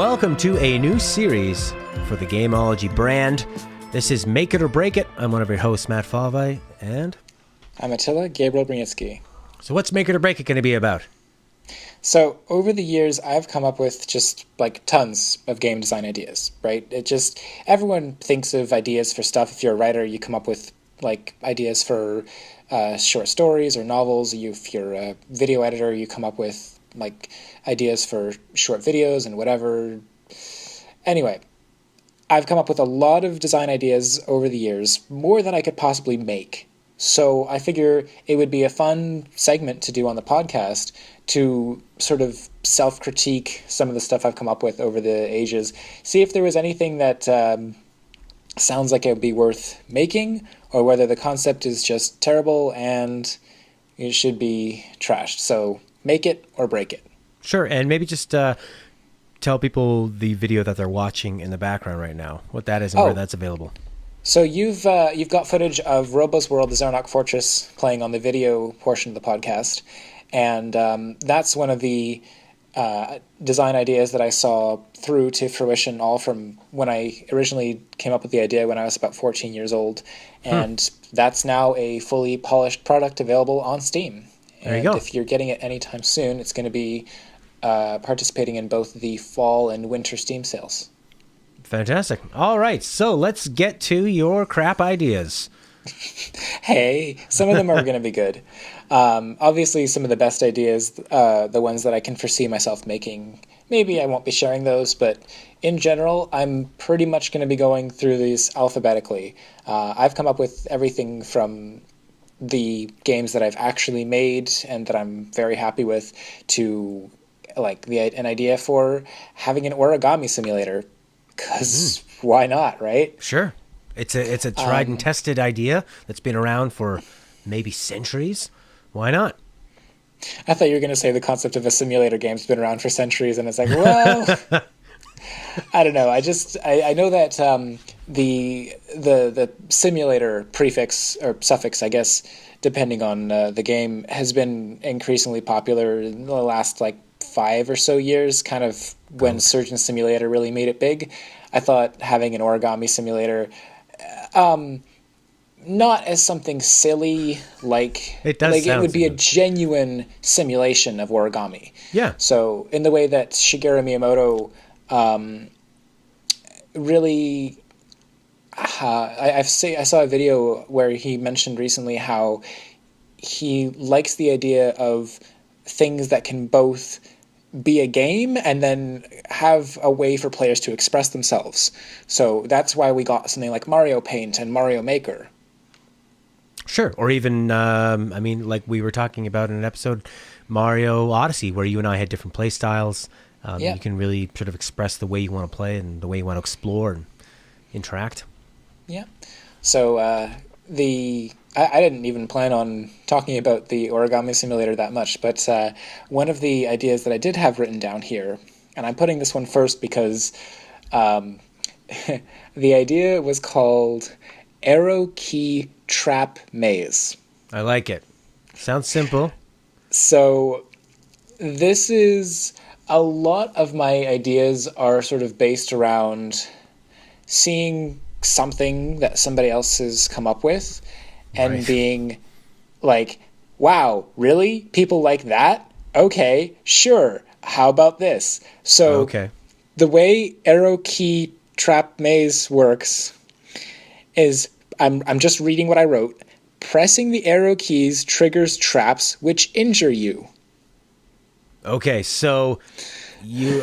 welcome to a new series for the Gameology brand. This is Make It or Break It. I'm one of your hosts, Matt Favai, and... I'm Attila, Gabriel Brinitzky. So what's Make It or Break It going to be about? So over the years, I've come up with just like tons of game design ideas, right? Everyone thinks of ideas for stuff. If you're a writer, you come up with like ideas for short stories or novels. If you're a video editor, you come up with like ideas for short videos and whatever. Anyway, I've come up with a lot of design ideas over the years, more than I could possibly make. So I figure it would be a fun segment to do on the podcast to sort of self-critique some of the stuff I've come up with over the ages, see if there was anything that sounds like it would be worth making, or whether the concept is just terrible and it should be trashed. So make it or break it. Sure, and maybe just tell people the video that they're watching in the background right now, what that is and where that's available. So you've got footage of Robos World, the Zarnok Fortress, playing on the video portion of the podcast, and that's one of the design ideas that I saw through to fruition, all from when I originally came up with the idea when I was about 14 years old, and that's now a fully polished product available on Steam. There you go. If you're getting it anytime soon, it's going to be participating in both the fall and winter Steam sales. Fantastic. All right, so let's get to your crap ideas. Hey, some of them are going to be good. Obviously, some of the best ideas, the ones that I can foresee myself making, maybe I won't be sharing those, but in general, I'm pretty much going to be going through these alphabetically. I've come up with everything from the games that I've actually made and that I'm very happy with to like an idea for having an origami simulator. Because why not, right? Sure. It's a tried and tested idea that's been around for maybe centuries. Why not? I thought you were going to say the concept of a simulator game's been around for centuries, and it's like, well, I don't know. I know that the simulator prefix or suffix, I guess, depending on the game, has been increasingly popular in the last like 5 or so years, kind of when Surgeon Simulator really made it big. I thought having an origami simulator, not as something silly, like it would be a genuine simulation of origami. Yeah. So in the way that Shigeru Miyamoto really, I saw a video where he mentioned recently how he likes the idea of things that can both be a game and then have a way for players to express themselves. So that's why we got something like Mario Paint and Mario Maker. Sure. Or even, like we were talking about in an episode, Mario Odyssey, where you and I had different play styles. You can really sort of express the way you want to play and the way you want to explore and interact. Yeah. So I didn't even plan on talking about the origami simulator that much, but one of the ideas that I did have written down here, and I'm putting this one first because the idea was called Arrow Key Trap Maze. I like it. Sounds simple. So this is a lot of my ideas are sort of based around seeing something that somebody else has come up with and being like, wow, really? People like that? Okay, sure. How about this? So the way Arrow Key Trap Maze works is, I'm just reading what I wrote. Pressing the arrow keys triggers traps which injure you. Okay, so you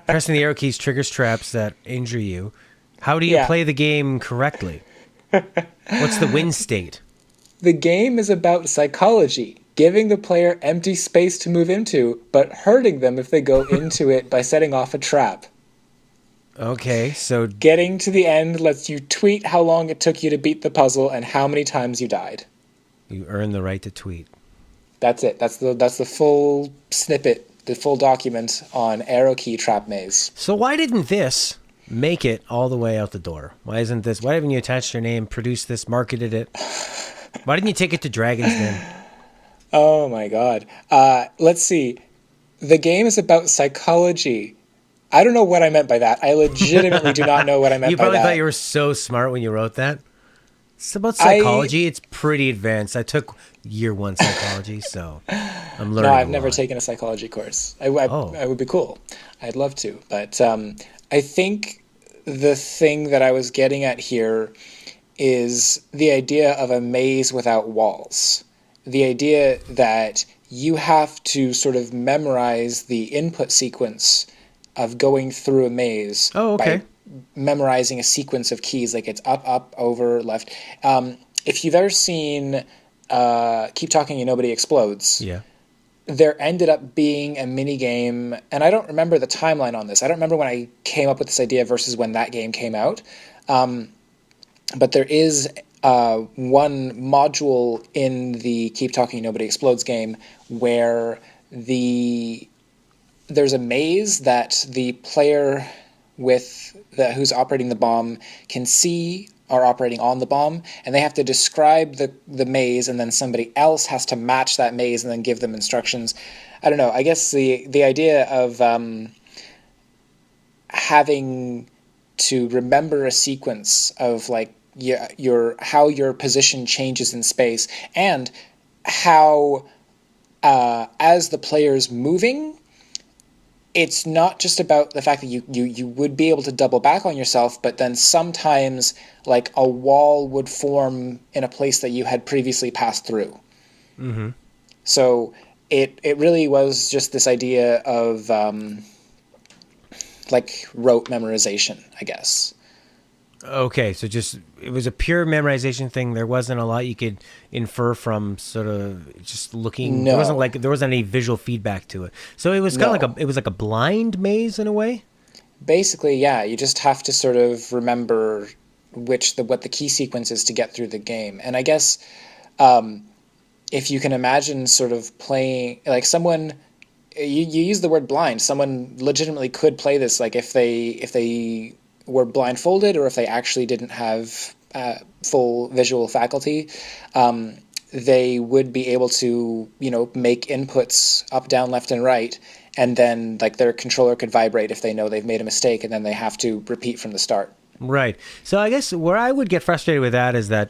pressing the arrow keys triggers traps that injure you. How do you play the game correctly? What's the win state? The game is about psychology, giving the player empty space to move into, but hurting them if they go into it by setting off a trap. Okay, so getting to the end lets you tweet how long it took you to beat the puzzle and how many times you died. You earn the right to tweet. That's it. That's the full snippet, the full document on Arrow Key Trap Maze. So why didn't this make it all the way out the door? Why haven't you attached your name, produced this, marketed it? Why didn't you take it to Dragon's Den? Oh my God. Let's see. The game is about psychology. I don't know what I meant by that. I legitimately do not know what I meant You by probably that. thought you were so smart when you wrote that. It's about I psychology. It's pretty advanced. I took year 1 psychology, so I'm learning No, I've a never lot. taken a psychology course. Oh, I would be cool. I'd love to. But I think the thing that I was getting at here is the idea of a maze without walls. The idea that you have to sort of memorize the input sequence of going through a maze oh, by okay. memorizing a sequence of keys, like it's up, up, over, left. If you've ever seen Keep Talking and Nobody Explodes, Yeah. there ended up being a mini game, and I don't remember the timeline on this. I don't remember when I came up with this idea versus when that game came out. But there is one module in the Keep Talking Nobody Explodes game where there's a maze that the player who's operating the bomb can see are operating on the bomb, and they have to describe the maze, and then somebody else has to match that maze and then give them instructions. I don't know. I guess the idea of having to remember a sequence of like your how your position changes in space, and how as the player's moving, it's not just about the fact that you would be able to double back on yourself, but then sometimes like a wall would form in a place that you had previously passed through. Mm-hmm. So it really was just this idea of like rote memorization, I guess. Okay, so just it was a pure memorization thing. There wasn't a lot you could infer from sort of just looking. No, There wasn't any visual feedback to it. So it was kind of no. like a blind maze in a way. Basically, yeah, you just have to sort of remember what the key sequence is to get through the game. And I guess if you can imagine sort of playing like someone, you use the word blind, someone legitimately could play this like if they were blindfolded, or if they actually didn't have full visual faculty. They would be able to, make inputs up, down, left, and right, and then like their controller could vibrate if they know they've made a mistake, and then they have to repeat from the start. Right. So I guess where I would get frustrated with that is that,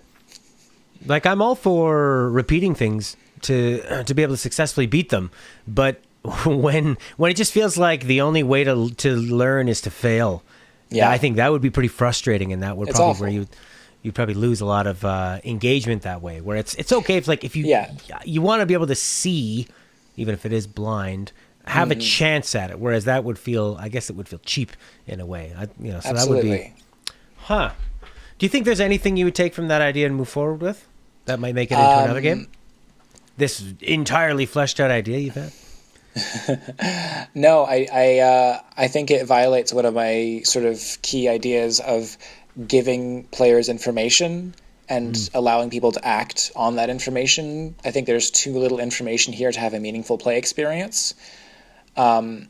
like, I'm all for repeating things to be able to successfully beat them, but when it just feels like the only way to learn is to fail, Yeah, I think that would be pretty frustrating, and that would it's probably where awful. you'd probably lose a lot of engagement that way. Where it's okay if Yeah, you want to be able to see, even if it is blind, have a chance at it. Whereas that would feel, I guess, it would feel cheap in a way. So that would be, absolutely. huh? Do you think there's anything you would take from that idea and move forward with that might make it into another game? This entirely fleshed out idea you've had. No, I think it violates one of my sort of key ideas of giving players information and allowing people to act on that information. I think there's too little information here to have a meaningful play experience. And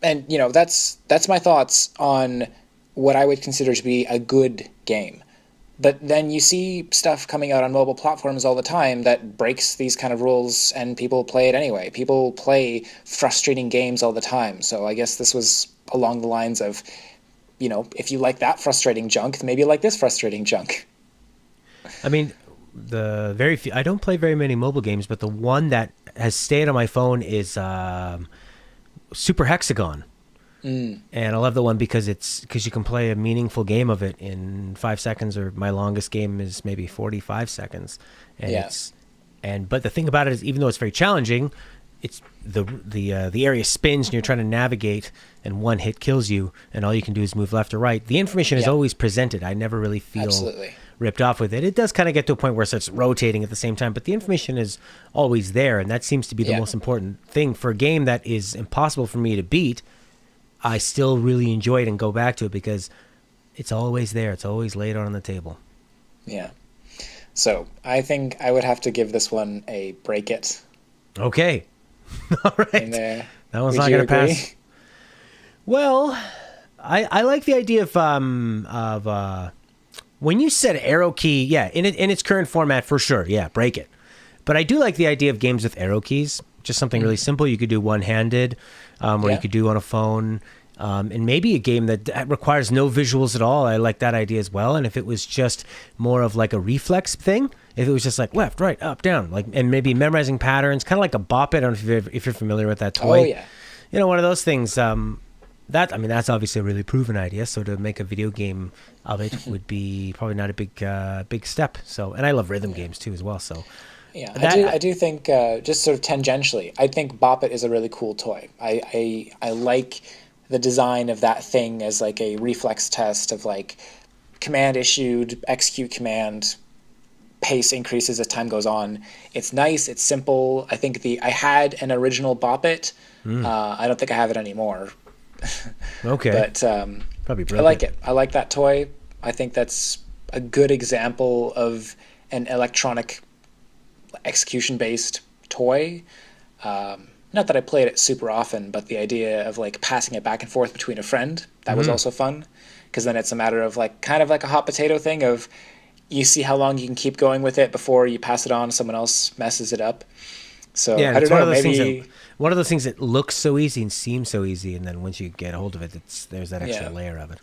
that's my thoughts on what I would consider to be a good game. But then you see stuff coming out on mobile platforms all the time that breaks these kind of rules, and people play it anyway. People play frustrating games all the time. So I guess this was along the lines of, if you like that frustrating junk, then maybe you like this frustrating junk. I mean, the very few, I don't play very many mobile games, but the one that has stayed on my phone is Super Hexagon. And I love the one because you can play a meaningful game of it in 5 seconds, or my longest game is maybe 45 seconds. And Yeah, but the thing about it is, even though it's very challenging, it's the area spins and you're trying to navigate, and one hit kills you, and all you can do is move left or right. The information is yeah, always presented. I never really feel absolutely. ripped off with it. It does kind of get to a point where it starts rotating at the same time, but the information is always there, and that seems to be the Yeah, most important thing for a game that is impossible for me to beat. I still really enjoy it and go back to it because it's always there. It's always laid out on the table. yeah. So I think I would have to give this one a break it Okay. All in right. there. That one's Would not you going to agree? pass. Well, I like the idea when you said arrow key, yeah, in its current format for sure, yeah, break it. But I do like the idea of games with arrow keys Just something really simple you could do one-handed, or you could do on a phone. And maybe a game that requires no visuals at all. I like that idea as well. And if it was just more of like a reflex thing, if it was just like left, right, up, down, like, and maybe memorizing patterns, kind of like a Bop It. I don't know if you're familiar with that toy. Oh yeah. One of those things. That's obviously a really proven idea. So to make a video game of it would be probably not a big step. So, and I love rhythm games too as well. So. Yeah, I do think just sort of tangentially, I think Bop It is a really cool toy. I like the design of that thing as like a reflex test of like command issued, execute command, pace increases as time goes on. It's nice, it's simple. I think I had an original Bop It. I don't think I have it anymore. Okay. But probably I like it. I like that toy. I think that's a good example of an electronic execution-based toy. Not that I played it super often, but the idea of like passing it back and forth between a friend, that was also fun, because then it's a matter of like kind of like a hot potato thing of you see how long you can keep going with it before you pass it on, someone else messes it up. So yeah, I don't know, maybe one of those things that looks so easy and seems so easy, and then once you get a hold of it, there's that extra layer of it.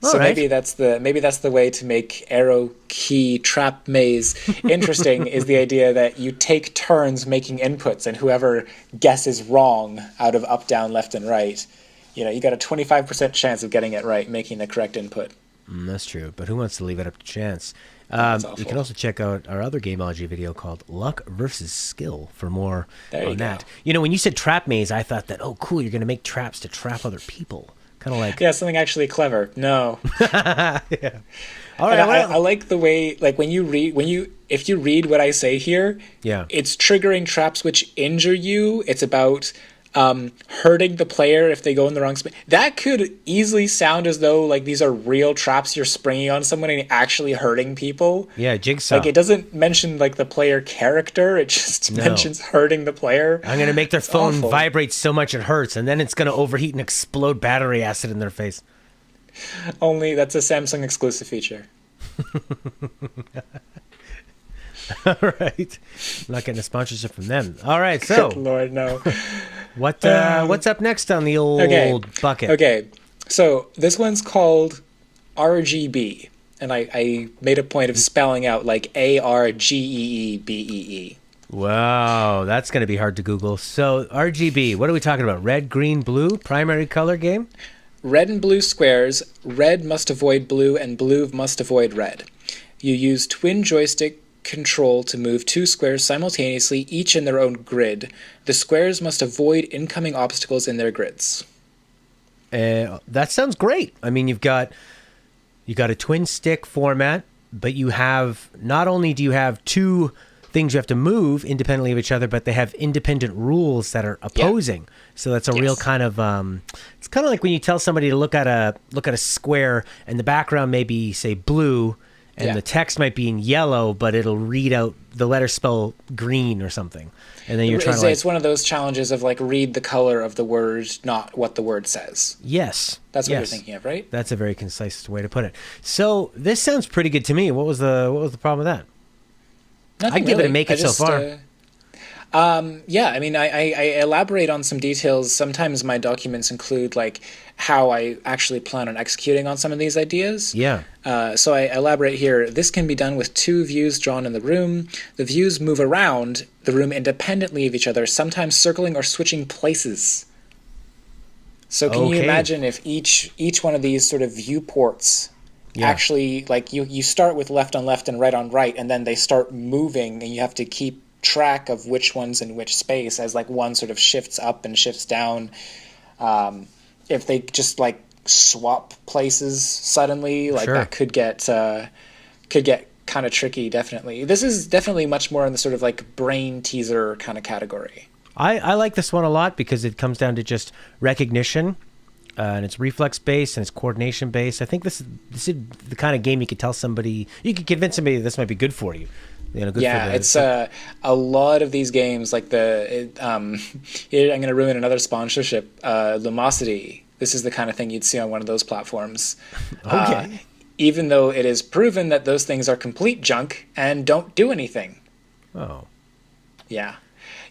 So maybe that's the way to make arrow key trap maze interesting is the idea that you take turns making inputs, and whoever guesses wrong out of up, down, left, and right, you got a 25% chance of getting it right, making the correct input. That's true, but who wants to leave it up to chance? You can also check out our other Gameology video called Luck versus Skill for more on that. When you said trap maze, I thought that, oh, cool, you're going to make traps to trap other people. Kind of like something actually clever. No. Yeah. All right. I like the way, like if you read what I say here, it's triggering traps which injure you. It's about hurting the player if they go in the wrong space. That could easily sound as though like these are real traps you're springing on someone and actually hurting people. Yeah, Jigsaw. Like it doesn't mention like the player character. It just mentions hurting the player. I'm gonna make their phone vibrate so much it hurts, and then it's gonna overheat and explode battery acid in their face. Only that's a Samsung exclusive feature. All right, I'm not getting a sponsorship from them. All right, so good Lord, no. What's up next on the old bucket? Okay, so this one's called RGB, and I made a point of spelling out like ARGEEBEE. Wow, that's going to be hard to Google. So RGB, what are we talking about? Red, green, blue, primary color game? Red and blue squares. Red must avoid blue, and blue must avoid red. You use twin joystick control to move two squares simultaneously, each in their own grid. The squares must avoid incoming obstacles in their grids. That sounds great. I mean, you got a twin stick format, but you have not only do you have two things you have to move independently of each other, but they have independent rules that are opposing. Yeah. So that's a real kind of it's kind of like when you tell somebody to look at a square and the background may be, say, blue. And the text might be in yellow, but it'll read out the letter spell green or something. And then you're trying to it's one of those challenges of like read the color of the word, not what the word says. Yes. That's what you're thinking of, right? That's a very concise way to put it. So this sounds pretty good to me. What was the problem with that? Nothing I'd give it a make it so far. I mean, I elaborate on some details. Sometimes my documents include like how I actually plan on executing on some of these ideas. Yeah. So I elaborate here. This can be done with two views drawn in the room. The views move around the room independently of each other, sometimes circling or switching places. So can you imagine if each one of these sort of viewports actually, like you start with left on left and right on right, and then they start moving, and you have to keep track of which one's in which space as like one sort of shifts up and shifts down. If they just like swap places suddenly, like that could get kind of tricky. Definitely, this is definitely much more in the sort of like brain teaser kind of category. I like this one a lot because it comes down to just recognition, and it's reflex based and it's coordination based. I think this is the kind of game you could tell somebody, you could convince somebody this might be good for you. It's a lot of these games like I'm going to ruin another sponsorship. Lumosity. This is the kind of thing you'd see on one of those platforms. Okay. Even though it is proven that those things are complete junk and don't do anything. Oh. Yeah.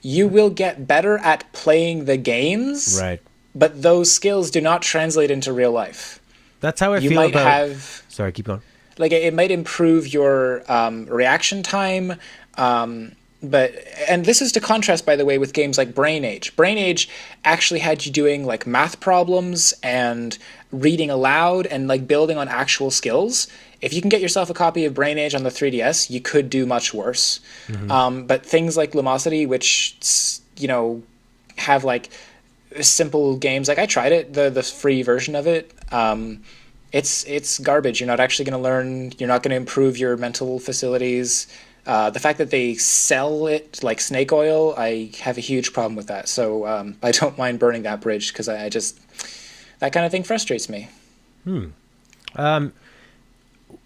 you will get better at playing the games, Right. but those skills do not translate into real life. That's how I You feel might about. have Sorry, keep going. like it might improve your reaction time, but and this is to contrast, by the way, with games like Brain Age. Brain Age actually had you doing like math problems and reading aloud and like building on actual skills. If you can get yourself a copy of Brain Age on the 3DS, you could do much worse. But things like Lumosity, which have like simple games, like I tried it, the free version of it. It's garbage. You're not actually going to learn. You're not going to improve your mental facilities. The fact that they sell it like snake oil, I have a huge problem with that. So I don't mind burning that bridge because I just that kind of thing frustrates me.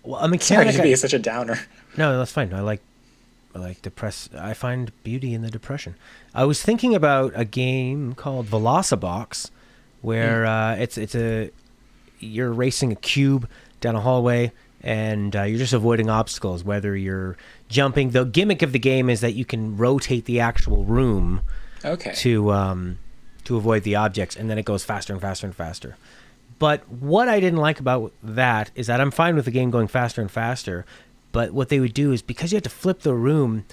Well, a Sorry mechanic. to be such a downer. No, that's fine. I like I find beauty in the depression. I was thinking about a game called Velocibox, where you're racing a cube down a hallway, and you're just avoiding obstacles. Whether you're jumping, the gimmick of the game is that you can rotate the actual room Okay. to avoid the objects, and then it goes faster and faster and faster. But what I didn't like about that is that I'm fine with the game going faster and faster, but what they would do is, because you had to flip the room,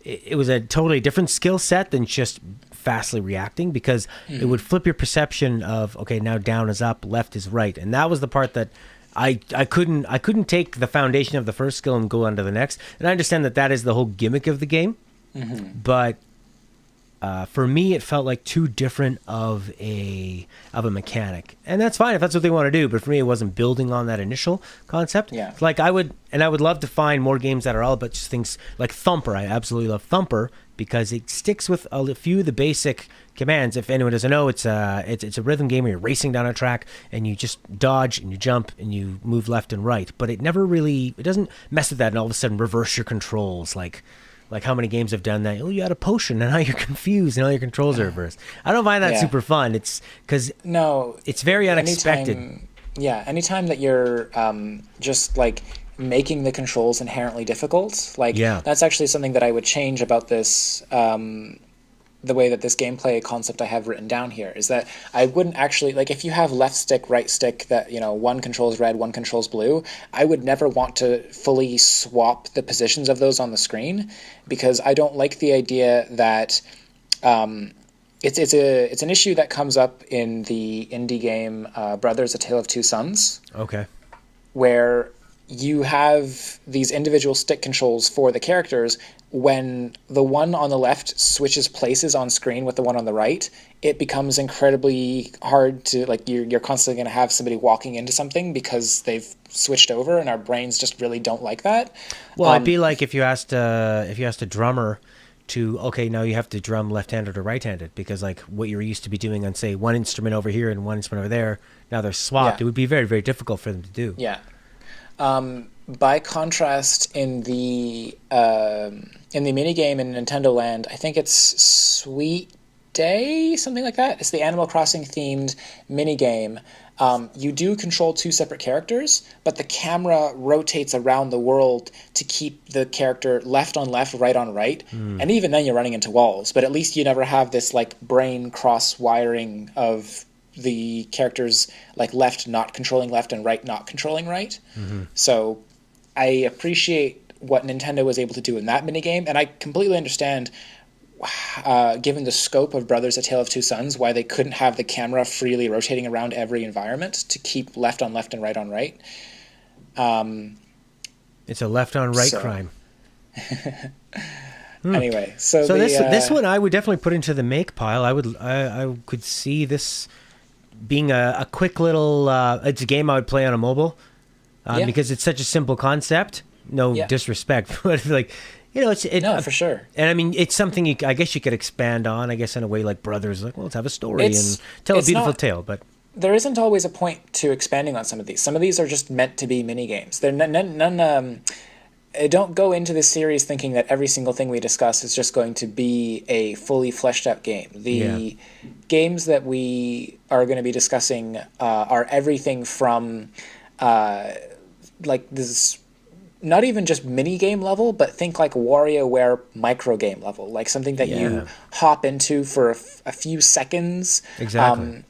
it was a totally different skill set than just fastly reacting, because it would flip your perception of, okay, now down is up, left is right. And that was the part that I couldn't take the foundation of the first skill and go on to the next. And I understand that is the whole gimmick of the game, but for me, it felt like too different of a mechanic, and that's fine if that's what they want to do. But for me, it wasn't building on that initial concept. Yeah. Like I would love to find more games that are all about just things like Thumper. I absolutely love Thumper because it sticks with a few of the basic commands. If anyone doesn't know, it's a rhythm game where you're racing down a track and you just dodge and you jump and you move left and right. But it doesn't mess with that and all of a sudden reverse your controls like how many games have done that? Oh, you had a potion, and now you're confused, and all your controls are reversed. I don't find that super fun. It's because it's very unexpected. Anytime that you're just like making the controls inherently difficult, that's actually something that I would change about this. The way that this gameplay concept I have written down here is that I wouldn't actually, like, if you have left stick, right stick, that, one controls red, one controls blue, I would never want to fully swap the positions of those on the screen, because I don't like the idea that it's an issue that comes up in the indie game Brothers: A Tale of Two Sons. Okay. Where you have these individual stick controls for the characters. When the one on the left switches places on screen with the one on the right, it becomes incredibly hard to, like, you're constantly going to have somebody walking into something because they've switched over, and our brains just really don't like that. Well, it'd be like if you asked a drummer to, okay, now you have to drum left-handed or right-handed, because like what you're used to be doing on, say, one instrument over here and one instrument over there, now they're swapped. Yeah. It would be very, very difficult for them to do. Yeah. By contrast, in the minigame in Nintendo Land, I think it's Sweet Day, something like that. It's the Animal Crossing themed minigame. You do control two separate characters, but the camera rotates around the world to keep the character left on left, right on right. And even then you're running into walls, but at least you never have this like brain cross wiring of the characters, like left not controlling left and right not controlling right. So I appreciate what Nintendo was able to do in that minigame, and I completely understand, given the scope of Brothers: A Tale of Two Sons, why they couldn't have the camera freely rotating around every environment to keep left on left and right on right. It's a left on right crime. Anyway, so this one I would definitely put into the make pile. I could see this being a quick little. It's a game I would play on a mobile. Because it's such a simple concept. No disrespect, but like, it's no, for sure. And I mean, it's something I guess you could expand on. I guess in a way like Brothers, like, well, let's have a story and tell a beautiful tale. But there isn't always a point to expanding on some of these. Some of these are just meant to be mini games. They're none. Don't go into this series thinking that every single thing we discuss is just going to be a fully fleshed out game. The games that we are going to be discussing are everything from like this not even just mini game level, but think like WarioWare micro game level, like something that you hop into for a few seconds. Exactly.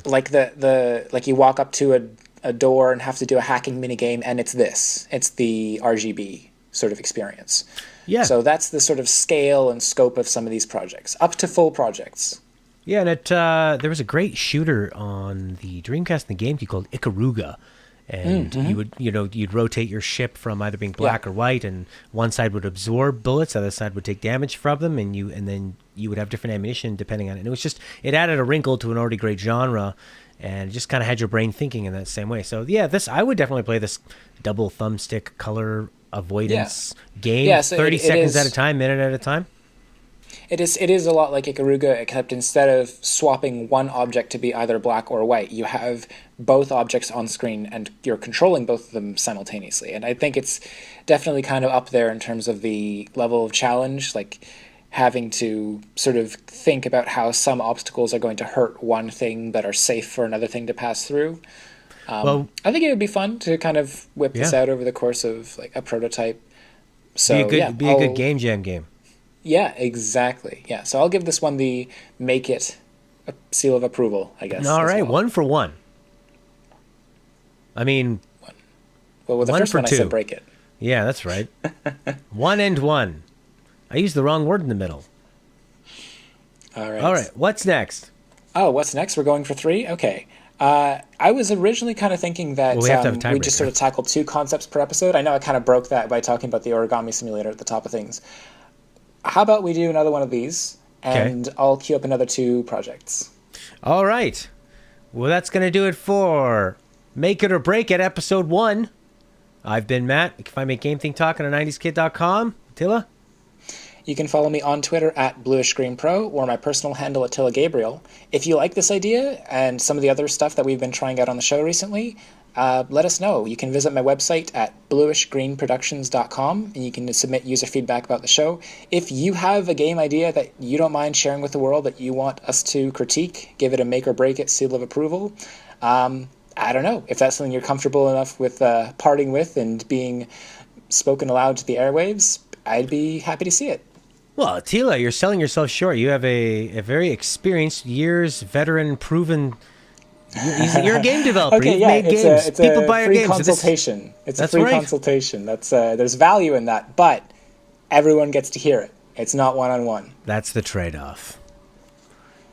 Like the like you walk up to a door and have to do a hacking mini game, and it's the RGB sort of experience. Yeah. So that's the sort of scale and scope of some of these projects, up to full projects. Yeah, and there was a great shooter on the Dreamcast and the GameCube called Ikaruga. And you'd rotate your ship from either being black or white, and one side would absorb bullets, the other side would take damage from them, and then you would have different ammunition depending on it. And it added a wrinkle to an already great genre, and it just kind of had your brain thinking in that same way. So yeah, I would definitely play this double thumbstick color avoidance game, Yeah, so 30 it seconds is, at a time, minute at a time. It is a lot like Ikaruga, except instead of swapping one object to be either black or white, you have both objects on screen and you're controlling both of them simultaneously. And I think it's definitely kind of up there in terms of the level of challenge, like having to sort of think about how some obstacles are going to hurt one thing but are safe for another thing to pass through. I think it would be fun to kind of whip this out over the course of like a prototype. So be a good game jam game. Yeah, exactly. Yeah, so I'll give this one the make it a seal of approval, I guess. All right, well. 1 for 1. I mean, well, with the first one, 2. I said break it. Yeah, that's right. 1 and 1. I used the wrong word in the middle. All right. What's next? Oh, what's next? We're going for 3? Okay. I was originally kind of thinking that we just sort of tackled 2 concepts per episode. I know I kind of broke that by talking about the origami simulator at the top of things. How about we do another one of these, and I'll queue up another 2 projects. All right. Well, that's going to do it for Make It or Break It, episode 1. I've been Matt. You can find me at GameThinkTalk on 90skid.com. Attila? You can follow me on Twitter at BluishGreenPro or my personal handle Attila Gabriel. If you like this idea and some of the other stuff that we've been trying out on the show recently, let us know. You can visit my website at bluishgreenproductions.com, and you can submit user feedback about the show. If you have a game idea that you don't mind sharing with the world that you want us to critique, give it a make or break it seal of approval. I don't know if that's something you're comfortable enough with parting with and being spoken aloud to the airwaves. I'd be happy to see it. Well, Attila, you're selling yourself short. You have a very experienced, veteran, proven. You're a game developer. Okay, You've yeah, made games. It's People a buy your free games. consultation. It's a that's free right. consultation. There's value in that, but everyone gets to hear it. It's not one-on-one. That's the trade-off.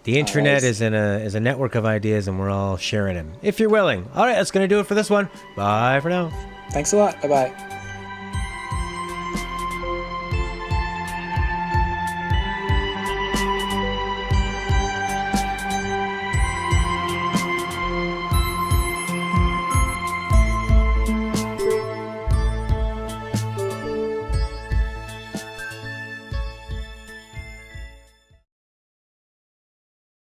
The internet is a network of ideas, and we're all sharing them. If you're willing. All right, that's going to do it for this one. Bye for now. Thanks a lot. Bye-bye.